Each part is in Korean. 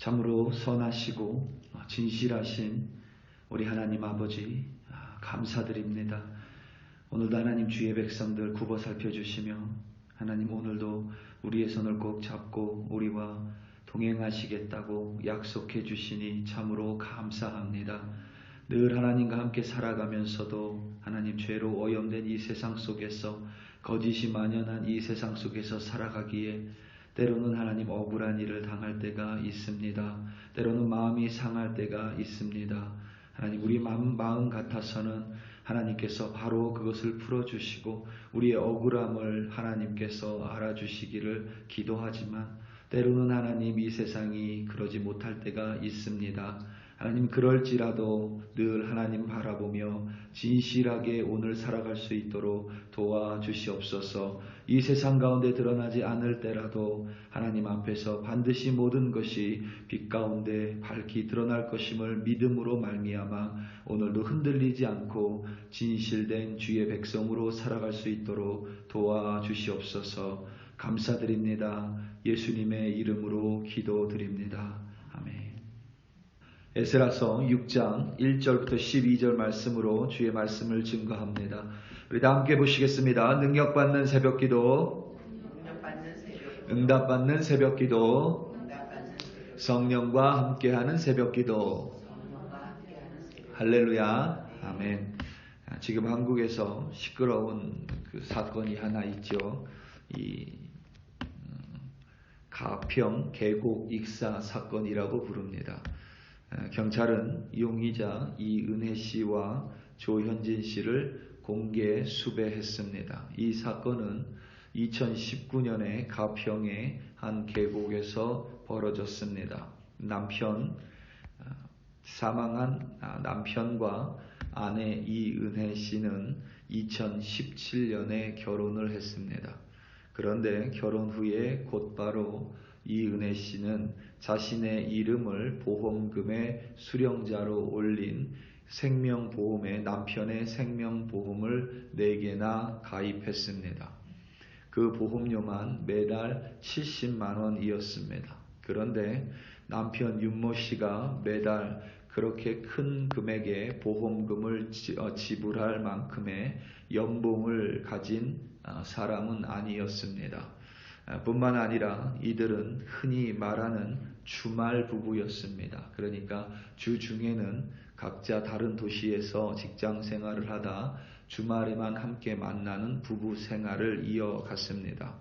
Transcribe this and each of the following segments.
참으로 선하시고 진실하신 우리 하나님 아버지 감사드립니다. 오늘도 하나님 주의 백성들 굽어 살펴주시며 하나님 오늘도 우리의 손을 꼭 잡고 우리와 동행하시겠다고 약속해 주시니 참으로 감사합니다. 늘 하나님과 함께 살아가면서도 하나님 죄로 오염된 이 세상 속에서 거짓이 만연한 이 세상 속에서 살아가기에 때로는 하나님 억울한 일을 당할 때가 있습니다. 때로는 마음이 상할 때가 있습니다. 하나님 우리 마음 같아서는 하나님께서 바로 그것을 풀어주시고 우리의 억울함을 하나님께서 알아주시기를 기도하지만 때로는 하나님 이 세상이 그러지 못할 때가 있습니다. 하나님 그럴지라도 늘 하나님 바라보며 진실하게 오늘 살아갈 수 있도록 도와주시옵소서. 이 세상 가운데 드러나지 않을 때라도 하나님 앞에서 반드시 모든 것이 빛 가운데 밝히 드러날 것임을 믿음으로 말미암아 오늘도 흔들리지 않고 진실된 주의 백성으로 살아갈 수 있도록 도와주시옵소서. 감사드립니다. 예수님의 이름으로 기도드립니다. 아멘. 에스라서 6장 1절부터 12절 말씀으로 주의 말씀을 증거합니다. 우리 다 함께 보시겠습니다. 능력받는 새벽기도, 응답받는 새벽기도, 성령과 함께하는 새벽기도. 할렐루야. 아멘. 지금 한국에서 시끄러운 그 사건이 하나 있죠. 이 가평 계곡 익사 사건이라고 부릅니다. 경찰은 용의자 이은혜 씨와 조현진 씨를 공개 수배했습니다. 이 사건은 2019년에 가평의 한 계곡에서 벌어졌습니다. 사망한 남편과 아내 이은혜 씨는 2017년에 결혼을 했습니다. 그런데 결혼 후에 곧바로 이은혜 씨는 자신의 이름을 보험금의 수령자로 올린 생명보험에 남편의 생명보험을 4개나 가입했습니다. 그 보험료만 매달 70만 원이었습니다. 그런데 남편 윤모 씨가 매달 그렇게 큰 금액의 보험금을 지불할 만큼의 연봉을 가진 사람은 아니었습니다. 뿐만 아니라 이들은 흔히 말하는 주말 부부였습니다. 그러니까 주중에는 각자 다른 도시에서 직장 생활을 하다 주말에만 함께 만나는 부부 생활을 이어갔습니다.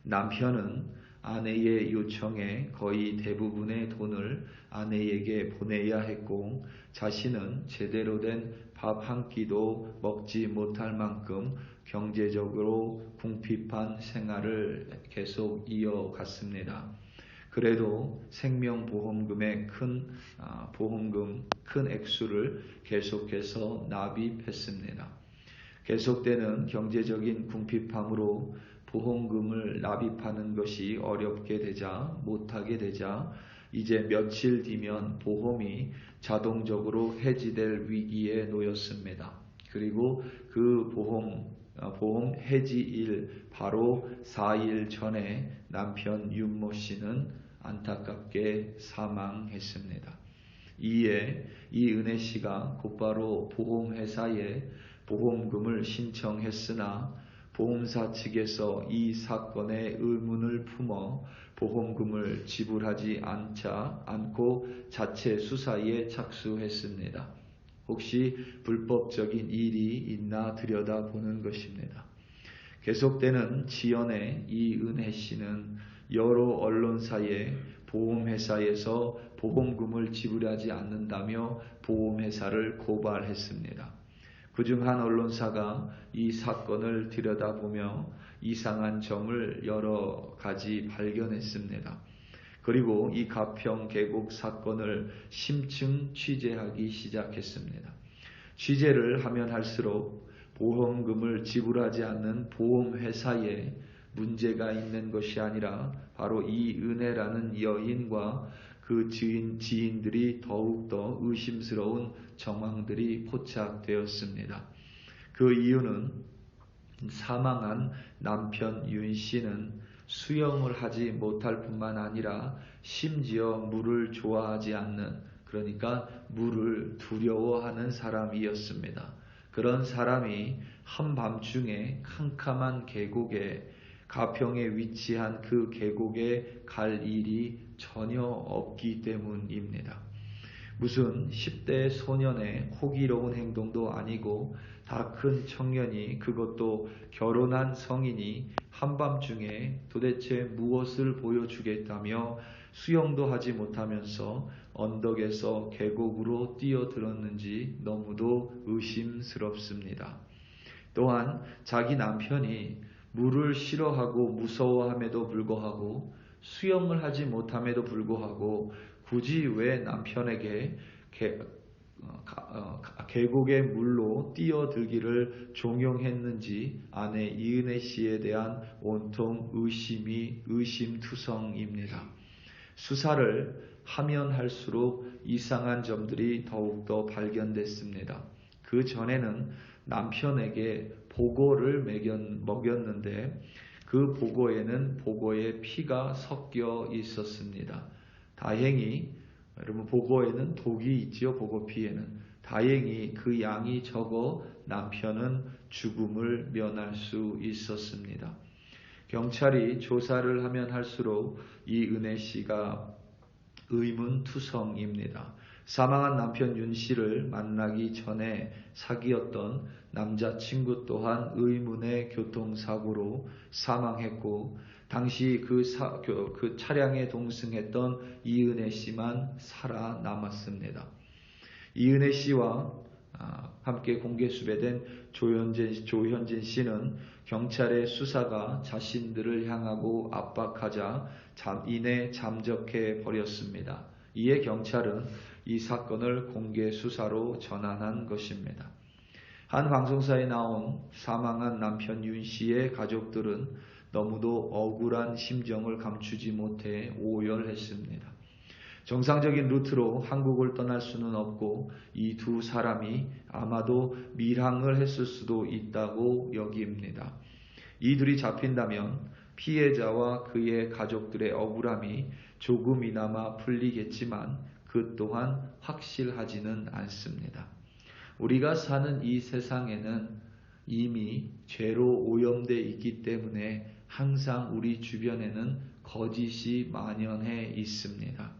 남편은 아내의 요청에 거의 대부분의 돈을 아내에게 보내야 했고 자신은 제대로 된 밥 한 끼도 먹지 못할 만큼 경제적으로 궁핍한 생활을 계속 이어갔습니다. 그래도 생명보험금의 큰 액수를 계속해서 납입했습니다. 계속되는 경제적인 궁핍함으로 보험금을 납입하는 것이 어렵게 되자 못하게 되자 이제 며칠 뒤면 보험이 자동적으로 해지될 위기에 놓였습니다. 그리고 그 보험 해지일 바로 4일 전에 남편 윤모 씨는 안타깝게 사망했습니다. 이에 이은혜 씨가 곧바로 보험회사에 보험금을 신청했으나 보험사 측에서 이 사건의 의문을 품어 보험금을 지불하지 않고 자체 수사에 착수했습니다. 혹시 불법적인 일이 있나 들여다보는 것입니다. 계속되는 지연에 이은혜 씨는 여러 언론사에 보험회사에서 보험금을 지불하지 않는다며 보험회사를 고발했습니다. 그중 한 언론사가 이 사건을 들여다보며 이상한 점을 여러 가지 발견했습니다. 그리고 이 가평 계곡 사건을 심층 취재하기 시작했습니다. 취재를 하면 할수록 보험금을 지불하지 않는 보험회사에 문제가 있는 것이 아니라 바로 이은혜라는 여인과 그 지인들이 더욱더 의심스러운 정황들이 포착되었습니다. 그 이유는 사망한 남편 윤 씨는 수영을 하지 못할 뿐만 아니라 심지어 물을 좋아하지 않는, 그러니까 물을 두려워하는 사람이었습니다. 그런 사람이 한밤중에 캄캄한 계곡에, 가평에 위치한 그 계곡에 갈 일이 전혀 없기 때문입니다. 무슨 10대 소년의 호기로운 행동도 아니고 다 큰 청년이, 그것도 결혼한 성인이 한밤중에 도대체 무엇을 보여주겠다며 수영도 하지 못하면서 언덕에서 계곡으로 뛰어들었는지 너무도 의심스럽습니다. 또한 자기 남편이 물을 싫어하고 무서워함에도 불구하고 수영을 하지 못함에도 불구하고 굳이 왜 남편에게 계곡의 물로 뛰어들기를 종용했는지 아내 이은혜 씨에 대한 온통 의심투성입니다. 수사를 하면 할수록 이상한 점들이 더욱더 발견됐습니다. 그 전에는 남편에게 보고를 먹였는데 그 보고에는 보고에 피가 섞여 있었습니다. 다행히, 여러분, 보고에는 독이 있지요. 보고피에는. 다행히 그 양이 적어 남편은 죽음을 면할 수 있었습니다. 경찰이 조사를 하면 할수록 이 은혜 씨가 의문투성입니다. 사망한 남편 윤 씨를 만나기 전에 사귀었던 남자친구 또한 의문의 교통사고로 사망했고, 당시 그 차량에 동승했던 이은혜 씨만 살아남았습니다. 이은혜 씨와 함께 공개 수배된 조현진 씨는 경찰의 수사가 자신들을 향하고 압박하자 이내 잠적해 버렸습니다. 이에 경찰은 이 사건을 공개 수사로 전환한 것입니다. 한 방송사에 나온 사망한 남편 윤 씨의 가족들은 너무도 억울한 심정을 감추지 못해 오열했습니다. 정상적인 루트로 한국을 떠날 수는 없고 이 두 사람이 아마도 밀항을 했을 수도 있다고 여깁니다. 이 둘이 잡힌다면 피해자와 그의 가족들의 억울함이 조금이나마 풀리겠지만 그 또한 확실하지는 않습니다. 우리가 사는 이 세상에는 이미 죄로 오염되어 있기 때문에 항상 우리 주변에는 거짓이 만연해 있습니다.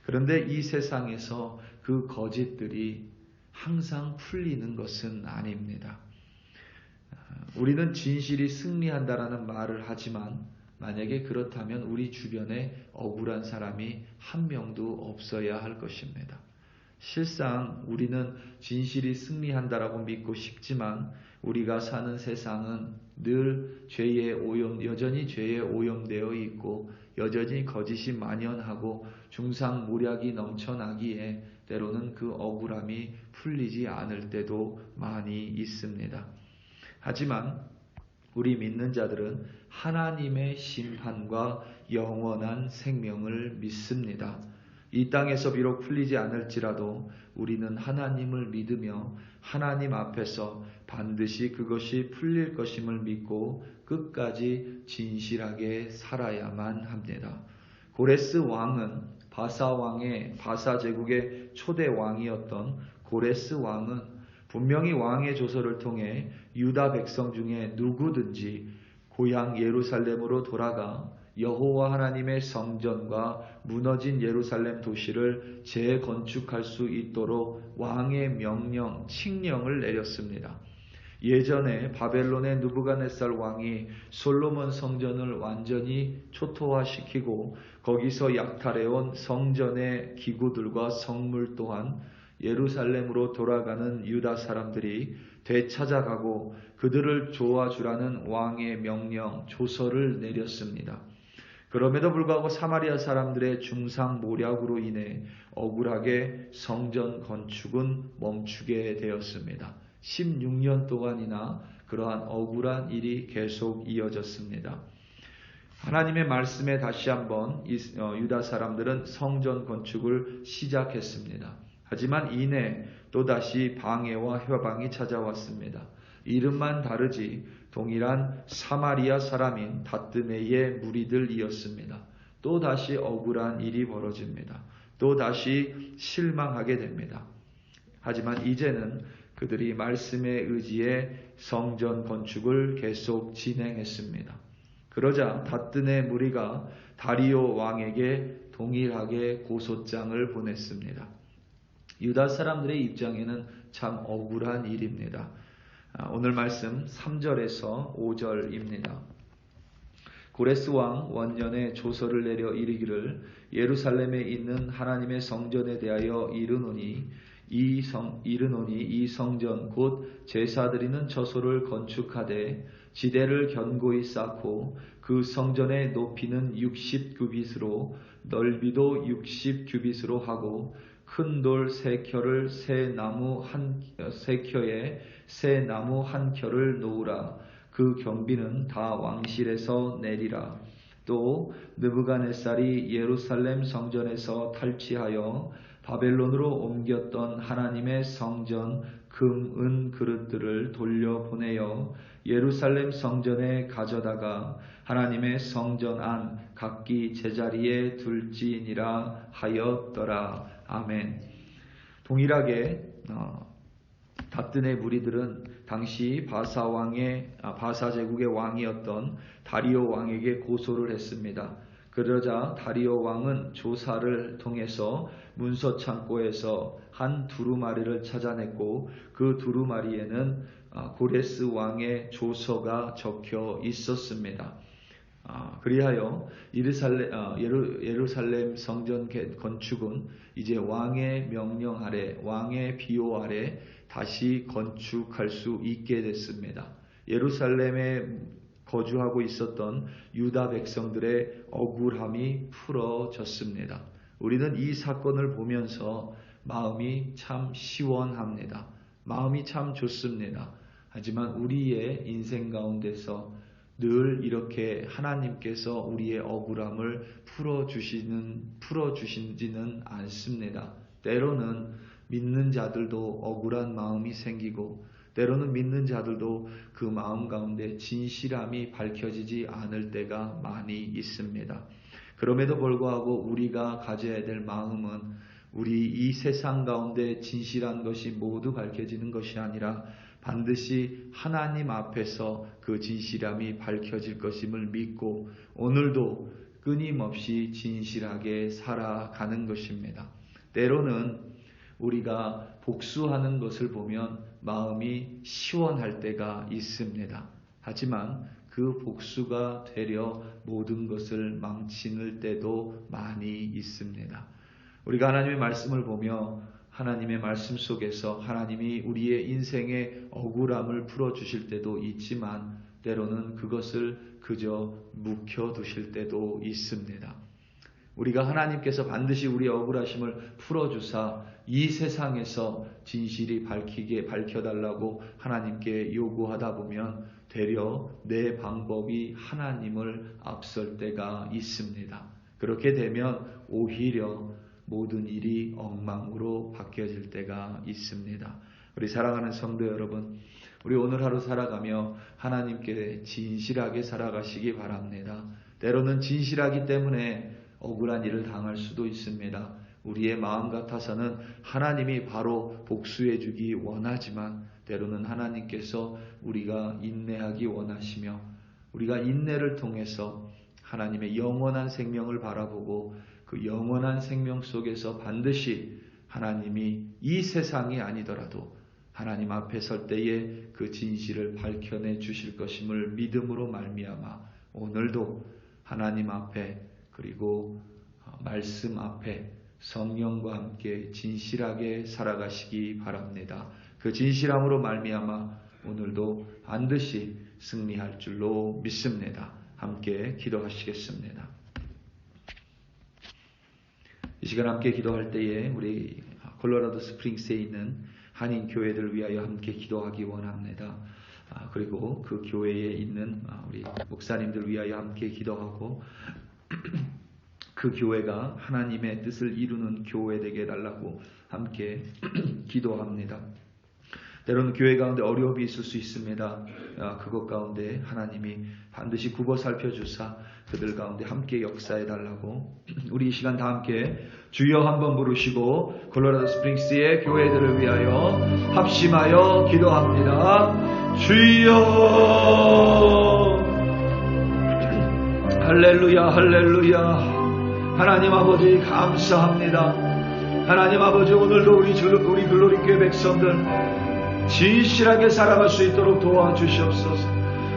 그런데 이 세상에서 그 거짓들이 항상 풀리는 것은 아닙니다. 우리는 진실이 승리한다라는 말을 하지만 만약에 그렇다면 우리 주변에 억울한 사람이 한 명도 없어야 할 것입니다. 실상 우리는 진실이 승리한다라고 믿고 싶지만 우리가 사는 세상은 늘 여전히 죄에 오염되어 있고 여전히 거짓이 만연하고 중상모략이 넘쳐나기에 때로는 그 억울함이 풀리지 않을 때도 많이 있습니다. 하지만 우리 믿는 자들은 하나님의 심판과 영원한 생명을 믿습니다. 이 땅에서 비록 풀리지 않을지라도 우리는 하나님을 믿으며 하나님 앞에서 반드시 그것이 풀릴 것임을 믿고 끝까지 진실하게 살아야만 합니다. 고레스 왕은 바사 제국의 초대 왕이었던 고레스 왕은 분명히 왕의 조서를 통해 유다 백성 중에 누구든지 고향 예루살렘으로 돌아가 여호와 하나님의 성전과 무너진 예루살렘 도시를 재건축할 수 있도록 왕의 칙령을 내렸습니다. 예전에 바벨론의 느부갓네살 왕이 솔로몬 성전을 완전히 초토화시키고 거기서 약탈해온 성전의 기구들과 성물 또한 예루살렘으로 돌아가는 유다 사람들이 되찾아가고 그들을 도와주라는 왕의 조서를 내렸습니다. 그럼에도 불구하고 사마리아 사람들의 중상모략으로 인해 억울하게 성전 건축은 멈추게 되었습니다. 16년 동안이나 그러한 억울한 일이 계속 이어졌습니다. 하나님의 말씀에 다시 한번 유다 사람들은 성전 건축을 시작했습니다. 하지만 이내 또다시 방해와 회방이 찾아왔습니다. 이름만 다르지 동일한 사마리아 사람인 다뜨네의 무리들이었습니다. 또 다시 억울한 일이 벌어집니다. 또 다시 실망하게 됩니다. 하지만 이제는 그들이 말씀에 의지해 성전 건축을 계속 진행했습니다. 그러자 다뜨네 무리가 다리오 왕에게 동일하게 고소장을 보냈습니다. 유다 사람들의 입장에는 참 억울한 일입니다. 오늘 말씀 3절에서 5절입니다. 고레스 왕 원년에 조서를 내려 이르기를 예루살렘에 있는 하나님의 성전에 대하여 이르노니 이 성전 곧 제사드리는 처소를 건축하되 지대를 견고히 쌓고 그 성전의 높이는 60규빗으로 넓이도 60규빗으로 하고 큰 돌 3켜를 새 나무 3켜에 새 나무 1켜를 놓으라. 그 경비는 다 왕실에서 내리라. 또 느부갓네살이 예루살렘 성전에서 탈취하여 바벨론으로 옮겼던 하나님의 성전 금, 은 그릇들을 돌려보내어 예루살렘 성전에 가져다가 하나님의 성전 안 각기 제자리에 둘지니라 하였더라. 아멘. 동일하게 다뜨네 무리들은 당시 바사 제국의 왕이었던 다리오 왕에게 고소를 했습니다. 그러자 다리오 왕은 조사를 통해서 문서 창고에서 한 두루마리를 찾아냈고 그 두루마리에는 고레스 왕의 조서가 적혀 있었습니다. 그리하여 예루살렘 성전 건축은 이제 왕의 명령 아래, 왕의 비호 아래 다시 건축할 수 있게 됐습니다. 예루살렘에 거주하고 있었던 유다 백성들의 억울함이 풀어졌습니다. 우리는 이 사건을 보면서 마음이 참 시원합니다. 마음이 참 좋습니다. 하지만 우리의 인생 가운데서 늘 이렇게 하나님께서 우리의 억울함을 풀어주시지는 않습니다. 때로는 믿는 자들도 억울한 마음이 생기고 때로는 믿는 자들도 그 마음 가운데 진실함이 밝혀지지 않을 때가 많이 있습니다. 그럼에도 불구하고 우리가 가져야 될 마음은 우리 이 세상 가운데 진실한 것이 모두 밝혀지는 것이 아니라 반드시 하나님 앞에서 그 진실함이 밝혀질 것임을 믿고 오늘도 끊임없이 진실하게 살아가는 것입니다. 때로는 우리가 복수하는 것을 보면 마음이 시원할 때가 있습니다. 하지만 그 복수가 되려 모든 것을 망치는 때도 많이 있습니다. 우리가 하나님의 말씀을 보며 하나님의 말씀 속에서 하나님이 우리의 인생의 억울함을 풀어주실 때도 있지만 때로는 그것을 그저 묵혀두실 때도 있습니다. 우리가 하나님께서 반드시 우리의 억울하심을 풀어주사 이 세상에서 진실이 밝혀달라고 하나님께 요구하다 보면 되려 내 방법이 하나님을 앞설 때가 있습니다. 그렇게 되면 오히려 모든 일이 엉망으로 바뀌어질 때가 있습니다. 우리 사랑하는 성도 여러분, 우리 오늘 하루 살아가며 하나님께 진실하게 살아가시기 바랍니다. 때로는 진실하기 때문에 억울한 일을 당할 수도 있습니다. 우리의 마음 같아서는 하나님이 바로 복수해 주기 원하지만 때로는 하나님께서 우리가 인내하기 원하시며 우리가 인내를 통해서 하나님의 영원한 생명을 바라보고 그 영원한 생명 속에서 반드시 하나님이 이 세상이 아니더라도 하나님 앞에 설 때에 그 진실을 밝혀내 주실 것임을 믿음으로 말미암아 오늘도 하나님 앞에 그리고 말씀 앞에 성령과 함께 진실하게 살아가시기 바랍니다. 그 진실함으로 말미암아 오늘도 반드시 승리할 줄로 믿습니다. 함께 기도하시겠습니다. 이 시간 함께 기도할 때에 우리 콜로라도 스프링스에 있는 한인 교회들 위하여 함께 기도하기 원합니다. 그리고 그 교회에 있는 우리 목사님들 위하여 함께 기도하고 그 교회가 하나님의 뜻을 이루는 교회 되게 해달라고 함께 기도합니다. 때로는 교회 가운데 어려움이 있을 수 있습니다. 그것 가운데 하나님이 반드시 굽어 살펴주사 그들 가운데 함께 역사해 달라고 우리 이 시간 다 함께 주여 한번 부르시고 콜로라도 스프링스의 교회들을 위하여 합심하여 기도합니다. 주여 할렐루야 할렐루야. 하나님 아버지 감사합니다. 하나님 아버지 오늘도 우리 글로리 교회 백성들 진실하게 살아갈 수 있도록 도와주시옵소서.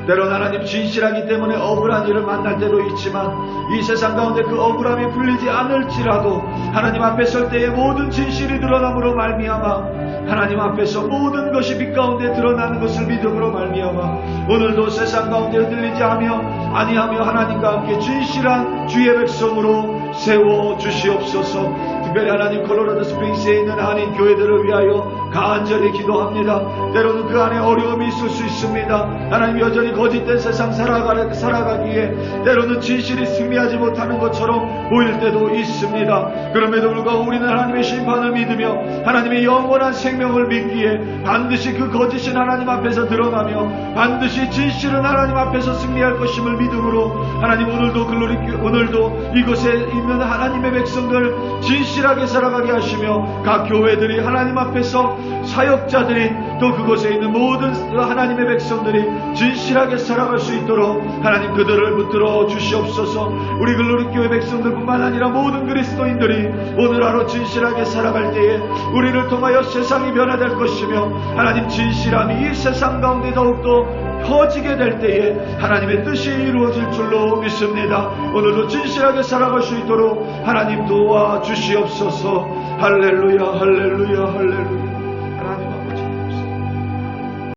때론 하나님 진실하기 때문에 억울한 일을 만날 때도 있지만 이 세상 가운데 그 억울함이 풀리지 않을지라도 하나님 앞에 설 때에 모든 진실이 드러남으로 말미암아 하나님 앞에서 모든 것이 빛 가운데 드러나는 것을 믿음으로 말미암아 오늘도 세상 가운데 흔들리지 아니하며 하나님과 함께 진실한 주의 백성으로 세워주시옵소서. 특별히 하나님 콜로라도 스프링스에 있는 한인 교회들을 위하여 간절히 기도합니다. 때로는 그 안에 어려움이 있을 수 있습니다. 하나님 여전히 거짓된 세상 살아가기에 때로는 진실이 승리하지 못하는 것처럼 보일 때도 있습니다. 그럼에도 불구하고 우리는 하나님의 심판을 믿으며 하나님의 영원한 생명을 믿기에 반드시 그 거짓인 하나님 앞에서 드러나며 반드시 진실은 하나님 앞에서 승리할 것임을 믿음으로 하나님 오늘도 이곳에 있는 하나님의 백성들 진실하게 살아가게 하시며 각 교회들이 하나님 앞에서 사역자들이 또 그곳에 있는 모든 하나님의 백성들이 진실하게 살아갈 수 있도록 하나님 그들을 붙들어 주시옵소서. 우리 글로리교회 백성들뿐만 아니라 모든 그리스도인들이 오늘 하루 진실하게 살아갈 때에 우리를 통하여 세상이 변화될 것이며 하나님 진실함이 이 세상 가운데 더욱더 퍼지게 될 때에 하나님의 뜻이 이루어질 줄로 믿습니다. 오늘도 진실하게 살아갈 수 있도록 하나님 도와주시옵소서. 할렐루야 할렐루야 할렐루야.